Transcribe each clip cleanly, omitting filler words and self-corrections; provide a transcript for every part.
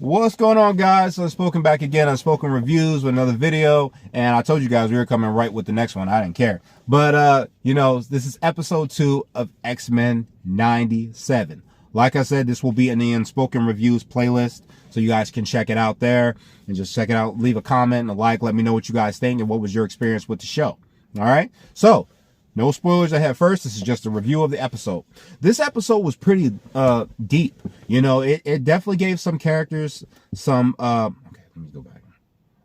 What's going on, guys? Unspoken back again. Unspoken reviews with another video, and I told you guys we were coming right with the next one. I didn't care, but this is episode 2 of X-Men 97. Like I said, this will be in the Unspoken reviews playlist, so you guys can check it out there and just check it out. Leave a comment and a like. Let me know what you guys think and what was your experience with the show. All right, so no spoilers ahead. First, this is just a review of the episode. This episode was pretty deep. You know, it definitely gave some characters some okay, let me go back.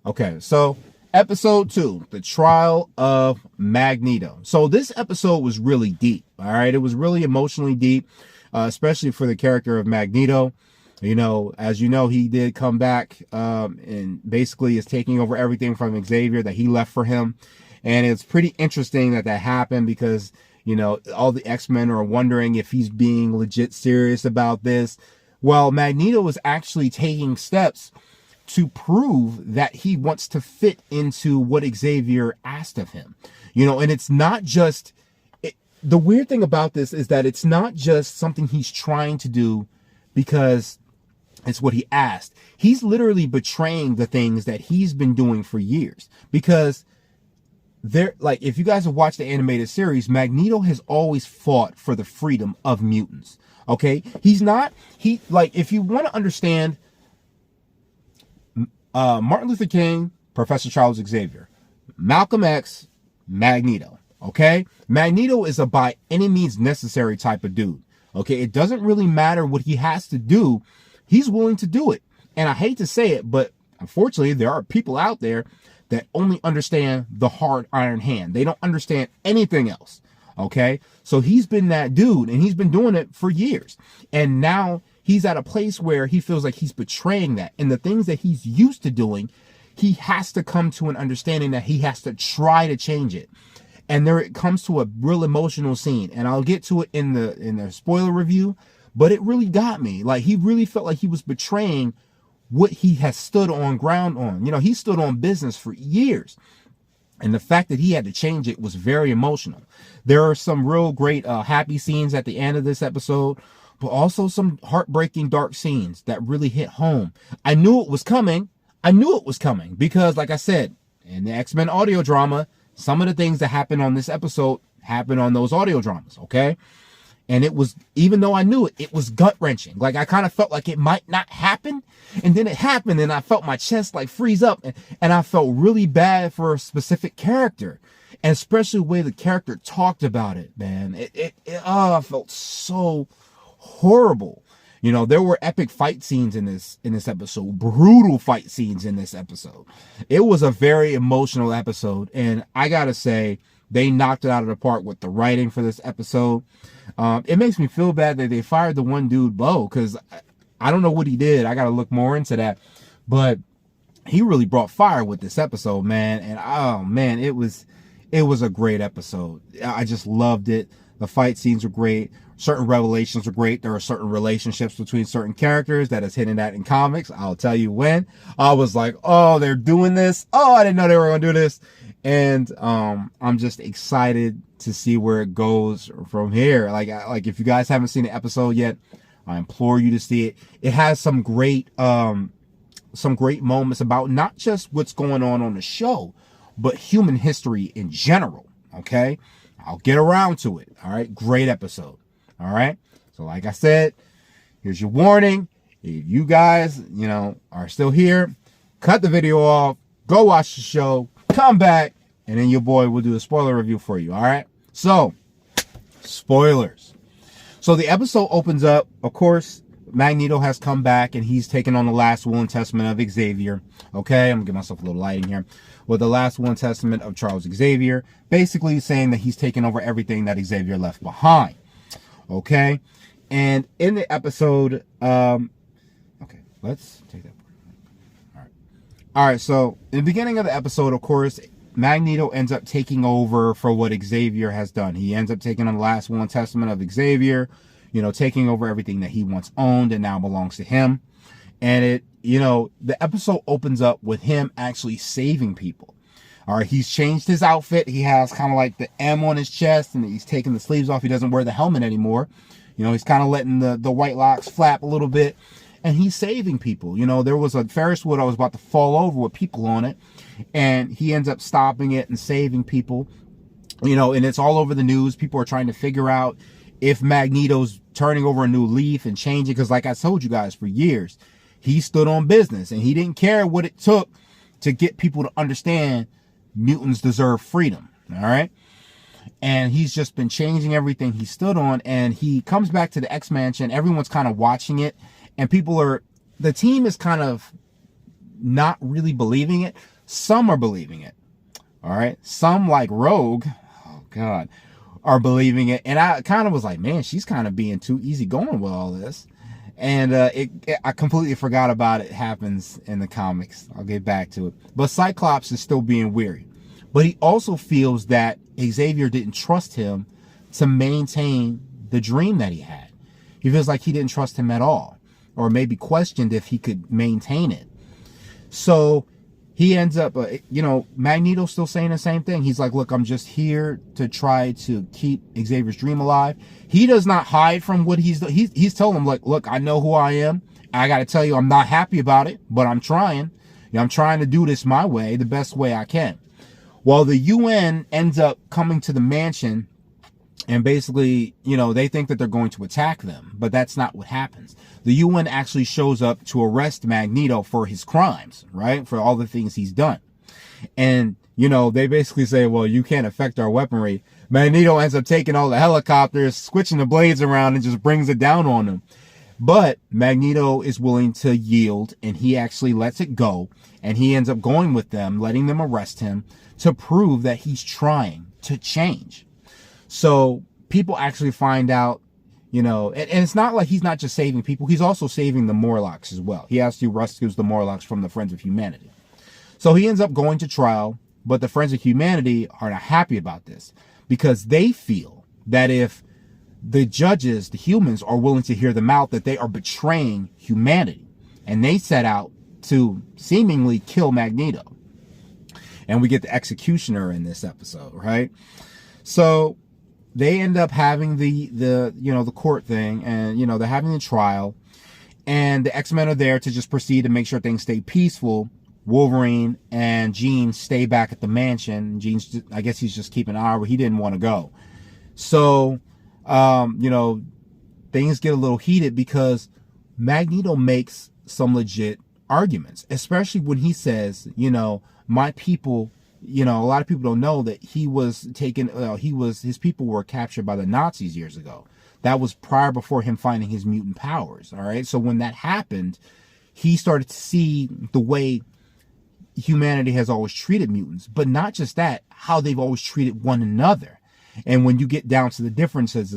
Okay, so episode 2, the trial of Magneto. So this episode was really deep. All right, it was really emotionally deep, especially for the character of Magneto. You know, as you know, he did come back and basically is taking over everything from Xavier that he left for him. And it's pretty interesting that happened because, you know, all the X-Men are wondering if he's being legit serious about this. Well, Magneto was actually taking steps to prove that he wants to fit into what Xavier asked of him. You know, and it's not just... the weird thing about this is that it's not just something he's trying to do because it's what he asked. He's literally betraying the things that he's been doing for years because... like, if you guys have watched the animated series, Magneto has always fought for the freedom of mutants. Okay? If you want to understand Martin Luther King, Professor Charles Xavier, Malcolm X, Magneto. Okay? Magneto is a by any means necessary type of dude. Okay? It doesn't really matter what he has to do. He's willing to do it. And I hate to say it, but unfortunately, there are people out there that only understand the hard iron hand. They don't understand anything else. Okay? So he's been that dude, and he's been doing it for years. And now he's at a place where he feels like he's betraying that. And the things that he's used to doing, he has to come to an understanding that he has to try to change it. And there it comes to a real emotional scene. And I'll get to it in the spoiler review, but it really got me. Like, he really felt like he was betraying what he has stood on ground on. You know, he stood on business for years. And the fact that he had to change it was very emotional. There are some real great happy scenes at the end of this episode, but also some heartbreaking dark scenes that really hit home. I knew it was coming. Because, like I said, in the X-Men audio drama, some of the things that happened on this episode happened on those audio dramas, okay? And it was, even though I knew it, it was gut-wrenching. Like, I kind of felt like it might not happen. And then it happened, and I felt my chest, like, freeze up. And I felt really bad for a specific character. And especially the way the character talked about it, man. I felt so horrible. You know, there were epic fight scenes in this episode. Brutal fight scenes in this episode. It was a very emotional episode. And I gotta say, they knocked it out of the park with the writing for this episode. It makes me feel bad that they fired the one dude, Bo, because I don't know what he did. I got to look more into that. But he really brought fire with this episode, man. And, oh, man, it was a great episode. I just loved it. The fight scenes were great. Certain revelations were great. There are certain relationships between certain characters that is hinted at in comics. I'll tell you when. I was like, oh, they're doing this. Oh, I didn't know they were going to do this. And I'm just excited to see where it goes from here. Like if you guys haven't seen the episode yet, I implore you to see it. It has some great moments about not just what's going on the show, but human history in general. Okay, I'll get around to it. All right, great episode. All right, so like I said, here's your warning. If you guys, you know, are still here, cut the video off, go watch the show, come back, and then your boy will do a spoiler review for you. All right, so spoilers. So the episode opens up, of course, Magneto has come back and he's taken on the last will and testament of Xavier. Okay, I'm gonna give myself a little lighting here. Well, the last will and testament of Charles Xavier, basically saying that he's taken over everything that Xavier left behind. Okay, and in the episode, okay, let's take that part. All right, so in the beginning of the episode, of course, Magneto ends up taking over for what Xavier has done. He ends up taking on the last will and testament of Xavier, you know, taking over everything that he once owned and now belongs to him. And the episode opens up with him actually saving people. All right, he's changed his outfit. He has kind of like the M on his chest, and he's taking the sleeves off. He doesn't wear the helmet anymore. You know, he's kind of letting the white locks flap a little bit. and he's saving people. You know, there was a Ferris wheel that was about to fall over with people on it, and he ends up stopping it and saving people. You know, and it's all over the news. People are trying to figure out if Magneto's turning over a new leaf and changing, because like I told you guys, for years, he stood on business, and he didn't care what it took to get people to understand mutants deserve freedom. All right. And he's just been changing everything he stood on. And he comes back to the X Mansion. Everyone's kind of watching it. And the team is kind of not really believing it. Some are believing it. All right. Some, like Rogue, oh God, are believing it. And I kind of was like, man, she's kind of being too easygoing with all this. And I completely forgot about it. Happens in the comics. I'll get back to it. But Cyclops is still being weary. But he also feels that Xavier didn't trust him to maintain the dream that he had. He feels like he didn't trust him at all, or maybe questioned if he could maintain it. So he ends up, Magneto's still saying the same thing. He's like, look, I'm just here to try to keep Xavier's dream alive. He does not hide from what he's telling him, like, look, I know who I am. I got to tell you, I'm not happy about it, but I'm trying. I'm trying to do this my way, the best way I can. Well, the UN ends up coming to the mansion, and basically, they think that they're going to attack them, but that's not what happens. The UN actually shows up to arrest Magneto for his crimes, right? For all the things he's done. And, they basically say, well, you can't affect our weaponry. Magneto ends up taking all the helicopters, switching the blades around, and just brings it down on them. But Magneto is willing to yield, and he actually lets it go, and he ends up going with them, letting them arrest him, to prove that he's trying to change. So people actually find out, and it's not like he's not just saving people. He's also saving the Morlocks as well. He actually rescues the Morlocks from the Friends of Humanity. So he ends up going to trial, but the Friends of Humanity are not happy about this because they feel that if the judges, the humans, are willing to hear them out, that they are betraying humanity. And they set out to seemingly kill Magneto. And we get the executioner in this episode, right? So they end up having the court thing, and they're having the trial, and the X-Men are there to just proceed to make sure things stay peaceful. Wolverine and Jean stay back at the mansion. Jean's, I guess he's just keeping an eye where he didn't want to go. So, things get a little heated because Magneto makes some legit arguments, especially when he says, my people, a lot of people don't know that he was taken, his people were captured by the Nazis years ago. That was before him finding his mutant powers. All right. So when that happened, he started to see the way humanity has always treated mutants, but not just that, how they've always treated one another. And when you get down to the differences,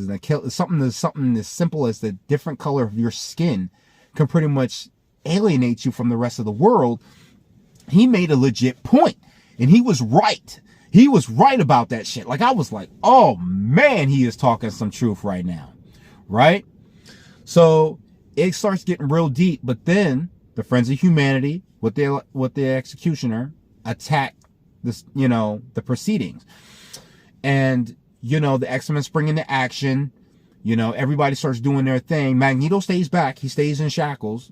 something as simple as the different color of your skin can pretty much alienate you from the rest of the world. He made a legit point, and he was right. He was right about that shit. Like, I was like, oh man, he is talking some truth right now. Right? So it starts getting real deep, but then the Friends of Humanity with the executioner attack this, the proceedings. And, the X-Men spring into action. Everybody starts doing their thing. Magneto stays back. He stays in shackles.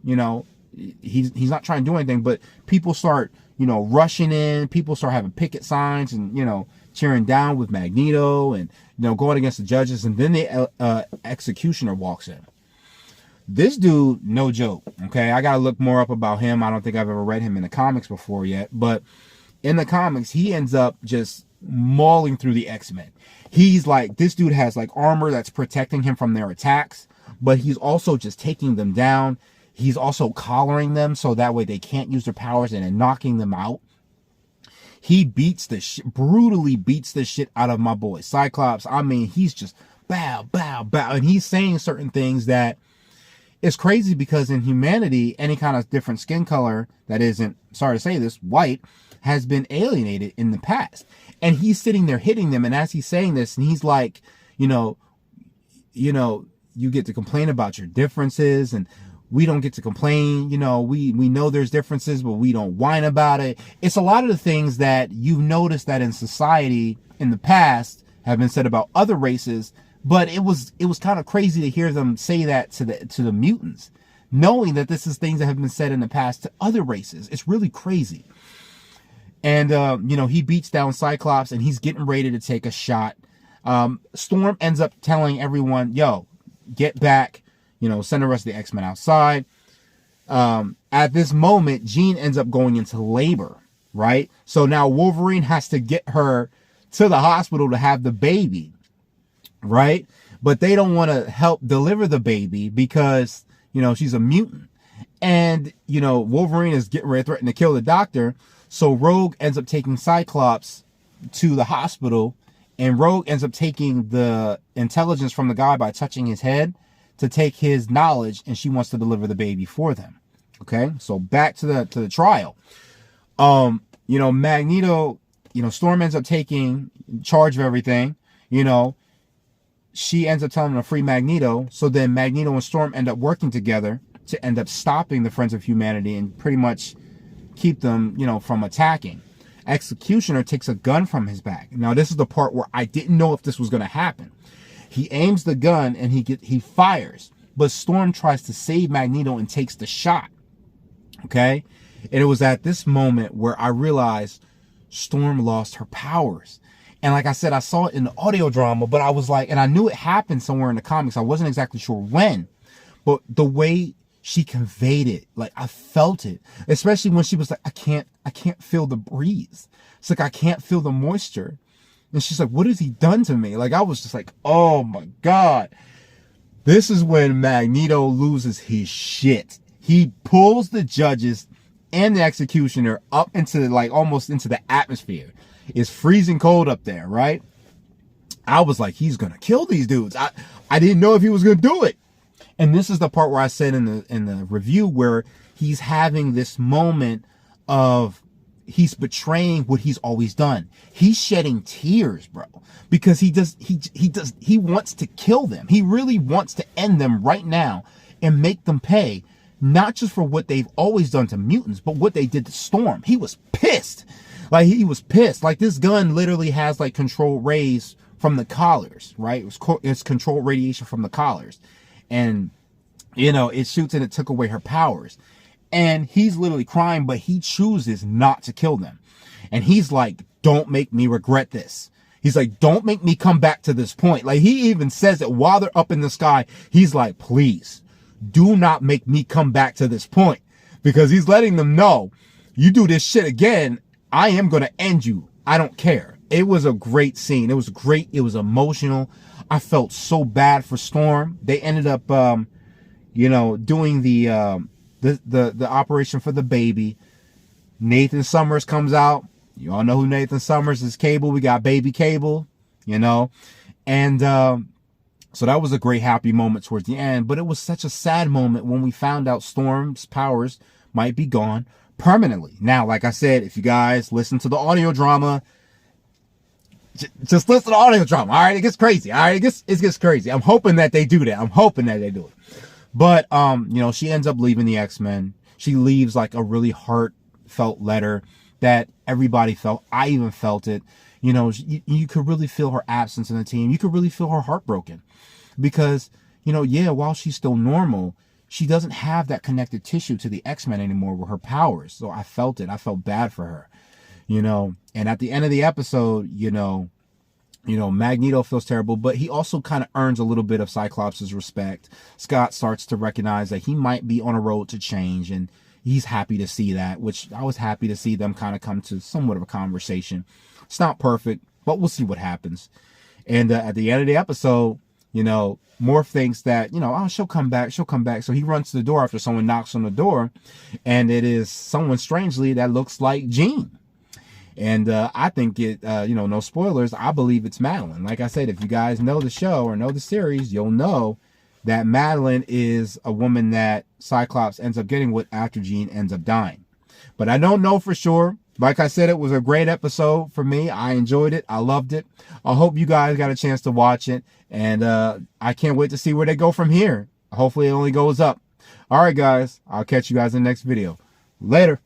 He's not trying to do anything, but people start, rushing in. People start having picket signs and, cheering down with Magneto and, going against the judges. And then the executioner walks in. This dude, no joke. Okay. I got to look more up about him. I don't think I've ever read him in the comics before yet, but in the comics, he ends up just mauling through the X-Men. He's like, this dude has like armor that's protecting him from their attacks, but he's also just taking them down. He's also collaring them so that way they can't use their powers and then knocking them out. He brutally beats the shit out of my boy Cyclops. I mean, he's just bow, bow, bow. And he's saying certain things that is crazy because in humanity, any kind of different skin color that isn't, sorry to say this, white, has been alienated in the past. And he's sitting there hitting them. And as he's saying this, and he's like, you get to complain about your differences and we don't get to complain. We know there's differences, but we don't whine about it. It's a lot of the things that you've noticed that in society in the past have been said about other races, but it was kind of crazy to hear them say that to the mutants, knowing that this is things that have been said in the past to other races. It's really crazy. And, he beats down Cyclops, and he's getting ready to take a shot. Storm ends up telling everyone, yo, get back, send the rest of the X-Men outside. At this moment, Jean ends up going into labor, right? So now Wolverine has to get her to the hospital to have the baby, right? But they don't want to help deliver the baby because, she's a mutant. And, Wolverine is getting ready to threaten to kill the doctor. So Rogue ends up taking Cyclops to the hospital, and Rogue ends up taking the intelligence from the guy by touching his head to take his knowledge, and she wants to deliver the baby for them. Okay, so back to the trial. Magneto, Storm ends up taking charge of everything. She ends up telling him to free Magneto. So then Magneto and Storm end up working together to end up stopping the Friends of Humanity and pretty much keep them, from attacking. Executioner takes a gun from his back. Now, this is the part where I didn't know if this was going to happen. He aims the gun and he fires, but Storm tries to save Magneto and takes the shot. Okay? And it was at this moment where I realized Storm lost her powers. And like I said, I saw it in the audio drama, but I was like, and I knew it happened somewhere in the comics. I wasn't exactly sure when, but the way she conveyed it, like I felt it, especially when she was like, I can't feel the breeze. It's like, I can't feel the moisture. And she's like, what has he done to me? Like, I was just like, oh my God. This is when Magneto loses his shit. He pulls the judges and the executioner up into like almost into the atmosphere. It's freezing cold up there, right? I was like, he's gonna kill these dudes. I didn't know if he was gonna do it. And this is the part where I said in the review where he's having this moment of he's betraying what he's always done. He's shedding tears, bro, because he wants to kill them. He really wants to end them right now and make them pay, not just for what they've always done to mutants, but what they did to Storm. He was pissed. Like, he was pissed. Like, this gun literally has like controlled rays from the collars, right? It's controlled radiation from the collars. And, it shoots and it took away her powers. And he's literally crying, but he chooses not to kill them. And he's like, don't make me regret this. He's like, don't make me come back to this point. Like, he even says it while they're up in the sky. He's like, please, do not make me come back to this point. Because he's letting them know, you do this shit again, I am going to end you. I don't care. It was a great scene. It was great. It was emotional. I felt so bad for Storm. They ended up, doing the operation for the baby. Nathan Summers comes out. You all know who Nathan Summers is. Cable. We got baby Cable, and so that was a great happy moment towards the end. But it was such a sad moment when we found out Storm's powers might be gone permanently. Now, like I said, if you guys listen to the audio drama, just listen to the audio drama. All right, it gets crazy. All right, it gets crazy. I'm hoping that they do that. I'm hoping that they do it. But she ends up leaving the X-Men. She leaves like a really heartfelt letter that everybody felt. I even felt it. You could really feel her absence in the team. You could really feel her heartbroken because, while she's still normal, she doesn't have that connected tissue to the X-Men anymore with her powers. So I felt it. I felt bad for her, and at the end of the episode, Magneto feels terrible, but he also kind of earns a little bit of Cyclops' respect. Scott starts to recognize that he might be on a road to change, and he's happy to see that, which I was happy to see them kind of come to somewhat of a conversation. It's not perfect, but we'll see what happens. And at the end of the episode, Morph thinks that, she'll come back. So he runs to the door after someone knocks on the door, and it is someone strangely that looks like Jean. And I think it, no spoilers, I believe it's Madeline. Like I said, if you guys know the show or know the series, you'll know that Madeline is a woman that Cyclops ends up getting with after Jean ends up dying. But I don't know for sure. Like I said, it was a great episode for me. I enjoyed it. I loved it. I hope you guys got a chance to watch it. And I can't wait to see where they go from here. Hopefully it only goes up. All right, guys. I'll catch you guys in the next video. Later.